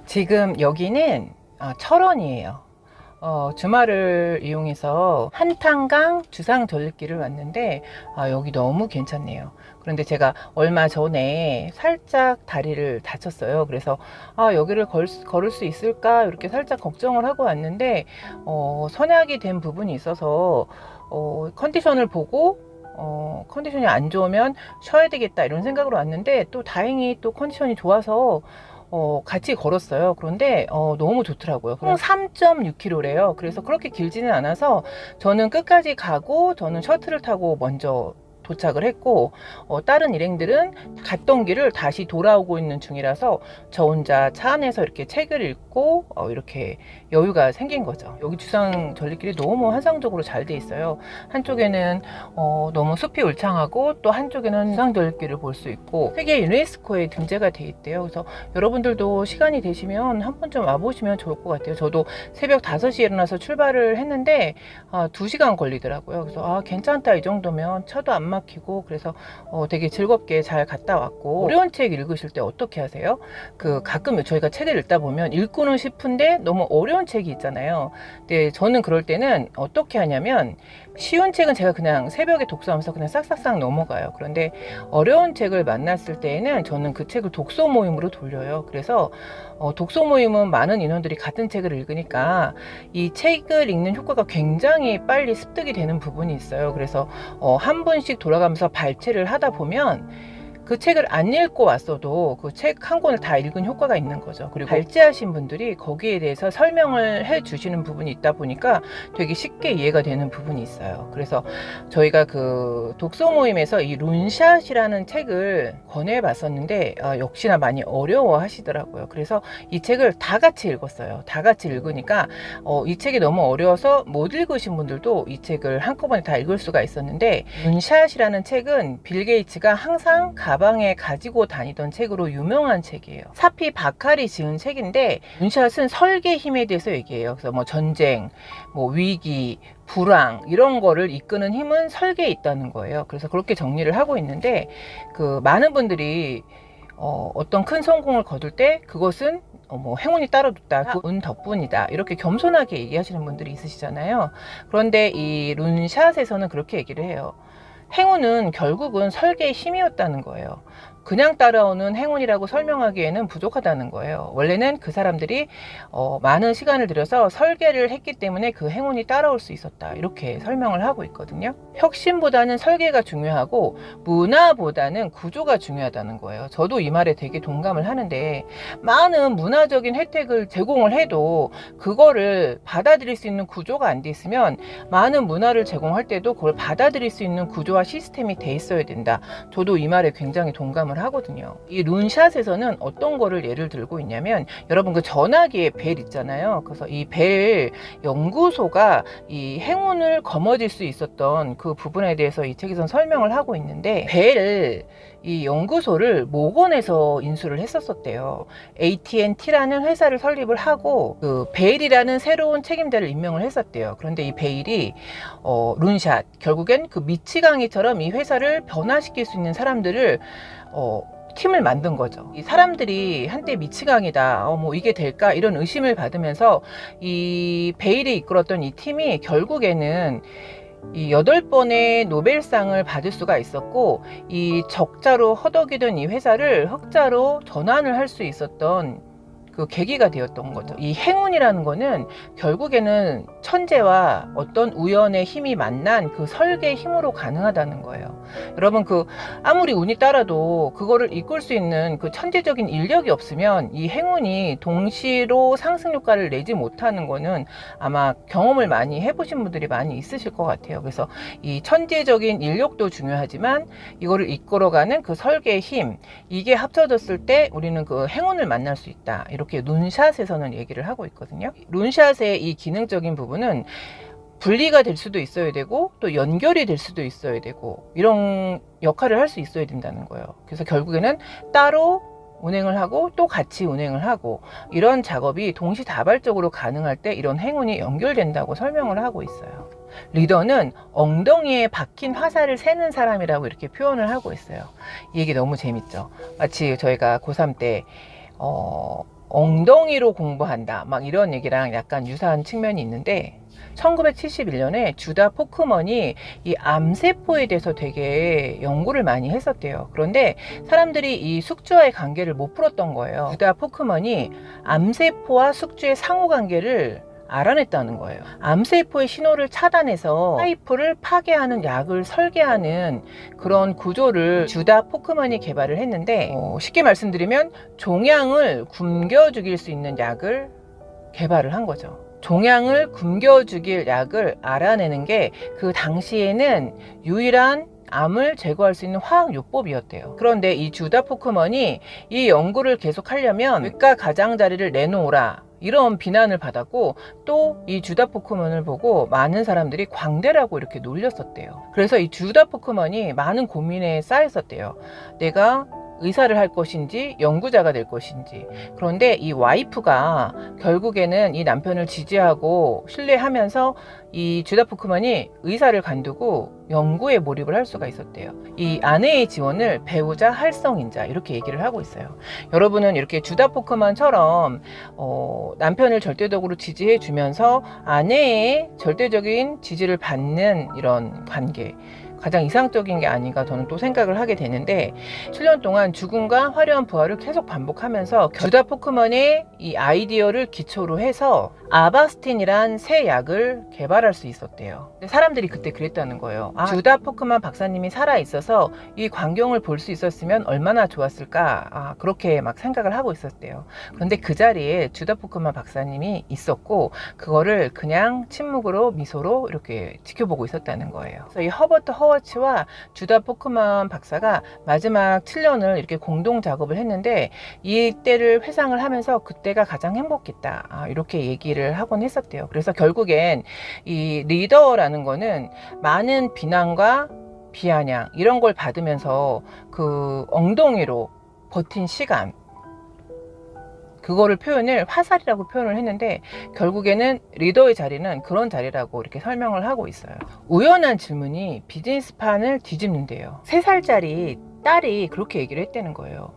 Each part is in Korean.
지금 여기는 철원이에요. 주말을 이용해서 한탄강 주상 절리길을 왔는데 여기 너무 괜찮네요. 그런데 제가 얼마 전에 살짝 다리를 다쳤어요. 그래서 여기를 걸을 수 있을까 이렇게 살짝 걱정을 하고 왔는데 선약이 된 부분이 있어서 컨디션을 보고 컨디션이 안 좋으면 쉬어야 되겠다 이런 생각으로 왔는데 또 다행히 또 컨디션이 좋아서 같이 걸었어요. 그런데 너무 좋더라고요. 총 3.6km래요. 그래서 그렇게 길지는 않아서 저는 끝까지 가고 저는 셔틀을 타고 먼저 도착을 했고 다른 일행들은 갔던 길을 다시 돌아오고 있는 중이라서 저 혼자 차 안에서 이렇게 책을 읽고 이렇게 여유가 생긴 거죠. 여기 주상 절리길이 너무 환상적으로 잘 돼 있어요. 한쪽에는 너무 숲이 울창하고 또 한쪽에는 주상 절리길을 볼 수 있고 세계 유네스코에 등재가 돼 있대요. 그래서 여러분들도 시간이 되시면 한 번쯤 와보시면 좋을 것 같아요. 저도 새벽 5시에 일어나서 출발을 했는데 2시간 걸리더라고요. 그래서 괜찮다, 이 정도면 차도 안 막히고. 그래서 되게 즐겁게 잘 갔다 왔고. 어려운 책 읽으실 때 어떻게 하세요? 가끔 저희가 책을 읽다 보면 읽고는 싶은데 너무 어려운 책이 있잖아요. 근데 저는 그럴 때는 어떻게 하냐면 쉬운 책은 제가 그냥 새벽에 독서하면서 그냥 싹싹싹 넘어가요. 그런데 어려운 책을 만났을 때에는 저는 그 책을 독서 모임으로 돌려요. 그래서 독서 모임은 많은 인원들이 같은 책을 읽으니까 이 책을 읽는 효과가 굉장히 빨리 습득이 되는 부분이 있어요. 그래서 한 분씩 돌아가면서 발췌를 하다 보면 그 책을 안 읽고 왔어도 그 책 한 권을 다 읽은 효과가 있는 거죠. 그리고 발제하신 분들이 거기에 대해서 설명을 해 주시는 부분이 있다 보니까 되게 쉽게 이해가 되는 부분이 있어요. 그래서 저희가 그 독서 모임에서 이 룬샷이라는 책을 권해 봤었는데 역시나 많이 어려워 하시더라고요. 그래서 이 책을 다 같이 읽었어요. 다 같이 읽으니까 이 책이 너무 어려워서 못 읽으신 분들도 이 책을 한꺼번에 다 읽을 수가 있었는데, 룬샷이라는 책은 빌 게이츠가 항상 가방에 가지고 다니던 책으로 유명한 책이에요. 사피 바칼이 지은 책인데, 룬샷은 설계 힘에 대해서 얘기해요. 그래서 뭐 전쟁, 뭐 위기, 불황 이런 거를 이끄는 힘은 설계에 있다는 거예요. 그래서 그렇게 정리를 하고 있는데, 많은 분들이 어떤 큰 성공을 거둘 때 그것은 뭐 행운이 따라줬다, 운 덕분이다, 이렇게 겸손하게 얘기하시는 분들이 있으시잖아요. 그런데 이 룬샷에서는 그렇게 얘기를 해요. 행운은 결국은 설계의 힘이었다는 거예요. 그냥 따라오는 행운이라고 설명하기에는 부족하다는 거예요. 원래는 그 사람들이 많은 시간을 들여서 설계를 했기 때문에 그 행운이 따라올 수 있었다, 이렇게 설명을 하고 있거든요. 혁신보다는 설계가 중요하고 문화보다는 구조가 중요하다는 거예요. 저도 이 말에 되게 동감을 하는데, 많은 문화적인 혜택을 제공을 해도 그거를 받아들일 수 있는 구조가 안 돼 있으면 많은 문화를 제공할 때도 그걸 받아들일 수 있는 구조와 시스템이 돼 있어야 된다. 저도 이 말에 굉장히 동감을 하거든요. 이 룬샷에서는 어떤 거를 예를 들고 있냐면, 여러분 그 전화기에 벨 있잖아요. 그래서 이 벨 연구소가 이 행운을 거머쥘 수 있었던 그 부분에 대해서 이 책에서는 설명을 하고 있는데, 벨 이 연구소를 모건에서 인수를 했었대요. AT&T라는 회사를 설립을 하고 베일이라는 새로운 책임자를 임명을 했었대요. 그런데 이 베일이 룬샷, 결국엔 그 미치광이처럼 이 회사를 변화시킬 수 있는 사람들을 팀을 만든 거죠. 이 사람들이 한때 미치광이다, 뭐 이게 될까, 이런 의심을 받으면서 이 베일이 이끌었던 이 팀이 결국에는 이 8번의 노벨상을 받을 수가 있었고, 이 적자로 허덕이던 이 회사를 흑자로 전환을 할 수 있었던 그 계기가 되었던 거죠. 이 행운이라는 거는 결국에는 천재와 어떤 우연의 힘이 만난 그 설계의 힘으로 가능하다는 거예요. 여러분 아무리 운이 따라도 그거를 이끌 수 있는 그 천재적인 인력이 없으면 이 행운이 동시로 상승 효과를 내지 못하는 거는 아마 경험을 많이 해보신 분들이 많이 있으실 것 같아요. 그래서 이 천재적인 인력도 중요하지만 이거를 이끌어가는 그 설계의 힘, 이게 합쳐졌을 때 우리는 그 행운을 만날 수 있다, 이렇게 룬샷에서는 얘기를 하고 있거든요. 룬샷의 이 기능적인 부분은 분리가 될 수도 있어야 되고 또 연결이 될 수도 있어야 되고 이런 역할을 할 수 있어야 된다는 거예요. 그래서 결국에는 따로 운행을 하고 또 같이 운행을 하고 이런 작업이 동시다발적으로 가능할 때 이런 행운이 연결된다고 설명을 하고 있어요. 리더는 엉덩이에 박힌 화살을 세는 사람이라고 이렇게 표현을 하고 있어요. 이 얘기 너무 재밌죠. 마치 저희가 고3 때 엉덩이로 공부한다 막 이런 얘기랑 약간 유사한 측면이 있는데 1971년에 주다 포크먼이 이 암세포에 대해서 되게 연구를 많이 했었대요. 그런데 사람들이 이 숙주와의 관계를 못 풀었던 거예요. 주다 포크먼이 암세포와 숙주의 상호관계를 알아냈다는 거예요. 암세포의 신호를 차단해서 파이프를 파괴하는 약을 설계하는 그런 구조를 주다 포크먼이 개발을 했는데 쉽게 말씀드리면 종양을 굶겨 죽일 수 있는 약을 개발을 한 거죠. 종양을 굶겨 죽일 약을 알아내는 게 그 당시에는 유일한 암을 제거할 수 있는 화학요법이었대요. 그런데 이 주다 포크먼이 이 연구를 계속하려면 외과 가장자리를 내놓으라 이런 비난을 받았고 또 이 주다 포크먼을 보고 많은 사람들이 광대라고 이렇게 놀렸었대요. 그래서 이 주다 포크먼이 많은 고민에 쌓였었대요. 내가 의사를 할 것인지 연구자가 될 것인지. 그런데 이 와이프가 결국에는 이 남편을 지지하고 신뢰하면서 이 주다 포크먼이 의사를 관두고 연구에 몰입을 할 수가 있었대요. 이 아내의 지원을 배우자 활성인자 이렇게 얘기를 하고 있어요. 여러분은 이렇게 주다 포크먼처럼 남편을 절대적으로 지지해 주면서 아내의 절대적인 지지를 받는 이런 관계 가장 이상적인 게 아닌가 저는 또 생각을 하게 되는데 7년 동안 죽음과 화려한 부활을 계속 반복하면서 주다 포크먼의 이 아이디어를 기초로 해서 아바스틴이란 새 약을 개발할 수 있었대요. 근데 사람들이 그때 그랬다는 거예요. 주다 포크먼 박사님이 살아있어서 이 광경을 볼 수 있었으면 얼마나 좋았을까 그렇게 막 생각을 하고 있었대요. 그런데 그 자리에 주다 포크먼 박사님이 있었고 그거를 그냥 침묵으로 미소로 이렇게 지켜보고 있었다는 거예요. 그래서 이 허버트 허워치와 주다 포크먼 박사가 마지막 7년을 이렇게 공동 작업을 했는데 이때를 회상을 하면서 그때가 가장 행복했다 이렇게 얘기를 하곤 했었대요. 그래서 결국엔 이 리더라는 거는 많은 비난과 비아냥 이런 걸 받으면서 그 엉덩이로 버틴 시간 그거를 표현을 화살이라고 표현을 했는데 결국에는 리더의 자리는 그런 자리라고 이렇게 설명을 하고 있어요. 우연한 질문이 비즈니스판을 뒤집는데요. 3살짜리 딸이 그렇게 얘기를 했다는 거예요.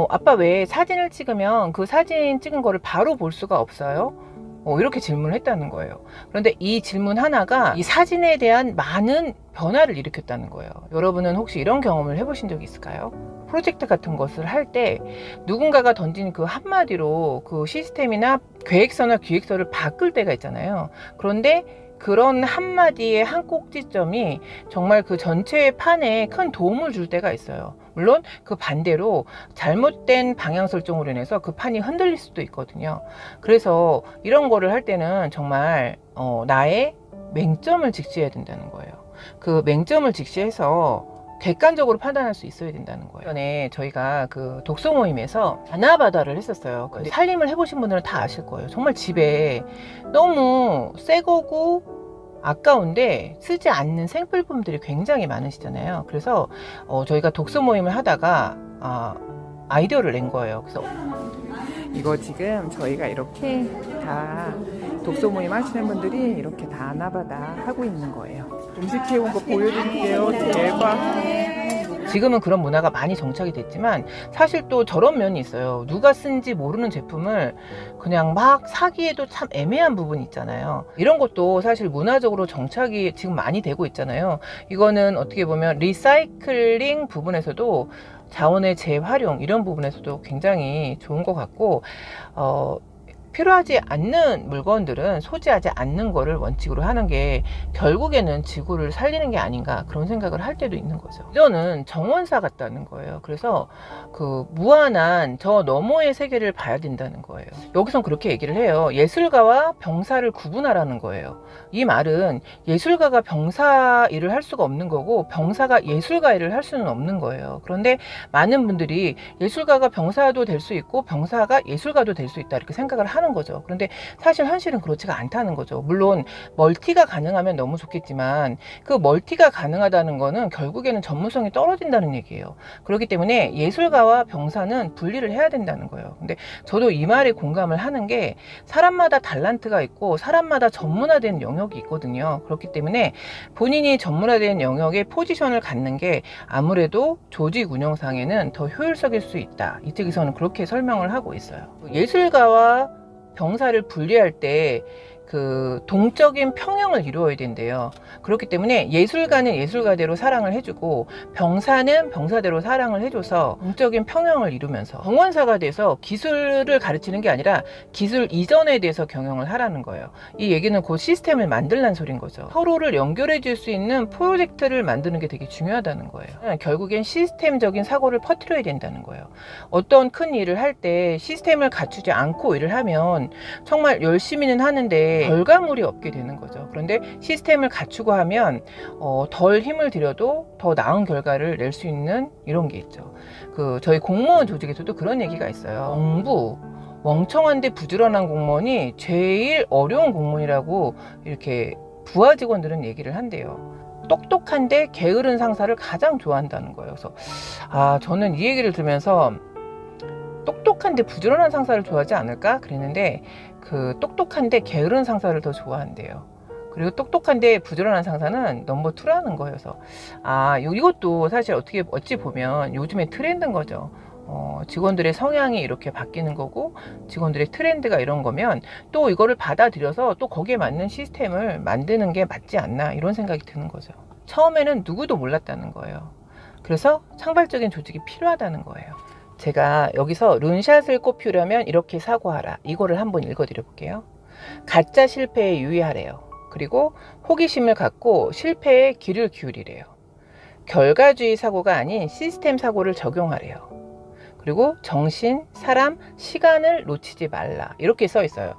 아빠 왜 사진을 찍으면 그 사진 찍은 거를 바로 볼 수가 없어요? 이렇게 질문을 했다는 거예요. 그런데 이 질문 하나가 이 사진에 대한 많은 변화를 일으켰다는 거예요. 여러분은 혹시 이런 경험을 해보신 적이 있을까요? 프로젝트 같은 것을 할 때 누군가가 던진 그 한마디로 그 시스템이나 계획서나 기획서를 바꿀 때가 있잖아요. 그런데 그런 한마디의 한 꼭지점이 정말 그 전체 판에 큰 도움을 줄 때가 있어요. 물론 그 반대로 잘못된 방향 설정으로 인해서 그 판이 흔들릴 수도 있거든요. 그래서 이런 거를 할 때는 정말 나의 맹점을 직시해야 된다는 거예요. 그 맹점을 직시해서 객관적으로 판단할 수 있어야 된다는 거예요. 전에 저희가 그 독서 모임에서 아나바다를 했었어요. 근데 살림을 해보신 분들은 다 아실 거예요. 정말 집에 너무 새 거고 아까운데 쓰지 않는 생필품들이 굉장히 많으시잖아요. 그래서 저희가 독서 모임을 하다가 아이디어를 낸 거예요. 그래서 이거 지금 저희가 이렇게 다 독서 모임 하시는 분들이 이렇게 다 아나바다 하고 있는 거예요. 음식 해온 거 보여드릴게요. 대박. 지금은 그런 문화가 많이 정착이 됐지만 사실 또 저런 면이 있어요. 누가 쓴지 모르는 제품을 그냥 막 사기에도 참 애매한 부분이 있잖아요. 이런 것도 사실 문화적으로 정착이 지금 많이 되고 있잖아요. 이거는 어떻게 보면 리사이클링 부분에서도 자원의 재활용 이런 부분에서도 굉장히 좋은 것 같고 필요하지 않는 물건들은 소지하지 않는 거를 원칙으로 하는 게 결국에는 지구를 살리는 게 아닌가 그런 생각을 할 때도 있는 거죠. 이거는 정원사 같다는 거예요. 그래서 그 무한한 저 너머의 세계를 봐야 된다는 거예요. 여기선 그렇게 얘기를 해요. 예술가와 병사를 구분하라는 거예요. 이 말은 예술가가 병사 일을 할 수가 없는 거고 병사가 예술가 일을 할 수는 없는 거예요. 그런데 많은 분들이 예술가가 병사도 될 수 있고 병사가 예술가도 될 수 있다 이렇게 생각을 하는 하는 거죠. 그런데 사실 현실은 그렇지가 않다는 거죠. 물론 멀티가 가능하면 너무 좋겠지만 그 멀티가 가능하다는 거는 결국에는 전문성이 떨어진다는 얘기예요. 그렇기 때문에 예술가와 병사는 분리를 해야 된다는 거예요. 근데 저도 이 말에 공감을 하는 게 사람마다 달란트가 있고 사람마다 전문화된 영역이 있거든요. 그렇기 때문에 본인이 전문화된 영역에 포지션을 갖는 게 아무래도 조직 운영상에는 더 효율적일 수 있다. 이 측에서는 그렇게 설명을 하고 있어요. 예술가와 병사를 분리할 때 그 동적인 평형을 이루어야 된대요. 그렇기 때문에 예술가는 예술가대로 사랑을 해주고 병사는 병사대로 사랑을 해줘서 동적인 평형을 이루면서 정원사가 돼서 기술을 가르치는 게 아니라 기술 이전에 대해서 경영을 하라는 거예요. 이 얘기는 그 시스템을 만들란 소린 거죠. 서로를 연결해 줄 수 있는 프로젝트를 만드는 게 되게 중요하다는 거예요. 결국엔 시스템적인 사고를 퍼뜨려야 된다는 거예요. 어떤 큰 일을 할 때 시스템을 갖추지 않고 일을 하면 정말 열심히는 하는데 결과물이 없게 되는 거죠. 그런데 시스템을 갖추고 하면 덜 힘을 들여도 더 나은 결과를 낼 수 있는 이런 게 있죠. 저희 공무원 조직에서도 그런 얘기가 있어요. 정부 멍청한데 부지런한 공무원이 제일 어려운 공무원이라고 이렇게 부하 직원들은 얘기를 한대요. 똑똑한데 게으른 상사를 가장 좋아한다는 거예요. 그래서 저는 이 얘기를 들으면서 똑똑한데 부지런한 상사를 좋아하지 않을까 그랬는데 똑똑한데 게으른 상사를 더 좋아한대요. 그리고 똑똑한데 부지런한 상사는 넘버 2라는 거예요. 그래서 이것도 사실 어찌 보면 요즘의 트렌드인 거죠. 직원들의 성향이 이렇게 바뀌는 거고 직원들의 트렌드가 이런 거면 또 이거를 받아들여서 또 거기에 맞는 시스템을 만드는 게 맞지 않나 이런 생각이 드는 거죠. 처음에는 누구도 몰랐다는 거예요. 그래서 창발적인 조직이 필요하다는 거예요. 제가 여기서 룬샷을 꼽히려면 이렇게 사고하라. 이거를 한번 읽어드려 볼게요. 가짜 실패에 유의하래요. 그리고 호기심을 갖고 실패에 귀를 기울이래요. 결과주의 사고가 아닌 시스템 사고를 적용하래요. 그리고 정신, 사람, 시간을 놓치지 말라. 이렇게 써 있어요.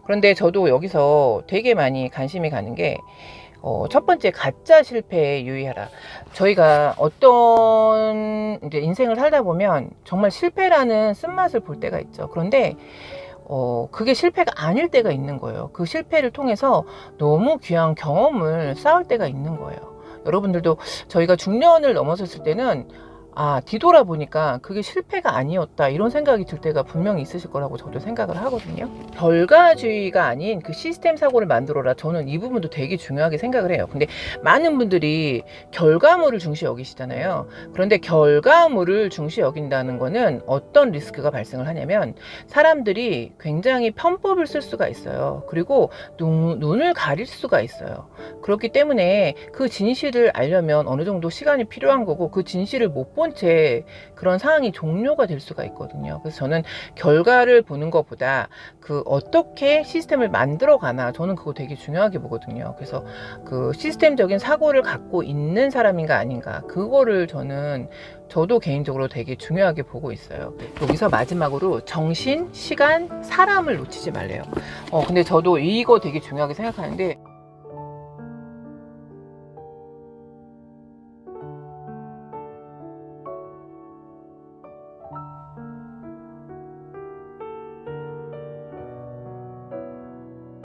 그런데 저도 여기서 되게 많이 관심이 가는 게 첫 번째 가짜 실패에 유의하라. 저희가 어떤 이제 인생을 살다 보면 정말 실패라는 쓴맛을 볼 때가 있죠. 그런데 그게 실패가 아닐 때가 있는 거예요. 그 실패를 통해서 너무 귀한 경험을 쌓을 때가 있는 거예요. 여러분들도 저희가 중년을 넘어섰을 때는 뒤돌아보니까 그게 실패가 아니었다 이런 생각이 들 때가 분명히 있으실 거라고 저도 생각을 하거든요. 결과주의가 아닌 그 시스템 사고를 만들어라. 저는 이 부분도 되게 중요하게 생각을 해요. 근데 많은 분들이 결과물을 중시 여기시잖아요. 그런데 결과물을 중시 여긴다는 거는 어떤 리스크가 발생을 하냐면 사람들이 굉장히 편법을 쓸 수가 있어요. 그리고 눈을 가릴 수가 있어요. 그렇기 때문에 그 진실을 알려면 어느 정도 시간이 필요한 거고 그 진실을 못 본 채 그런 상황이 종료가 될 수가 있거든요. 그래서 저는 결과를 보는 것보다 어떻게 시스템을 만들어 가나 저는 그거 되게 중요하게 보거든요. 그래서 시스템적인 사고를 갖고 있는 사람인가 아닌가 그거를 저도 개인적으로 되게 중요하게 보고 있어요. 여기서 마지막으로 정신, 시간, 사람을 놓치지 말래요. 근데 저도 이거 되게 중요하게 생각하는데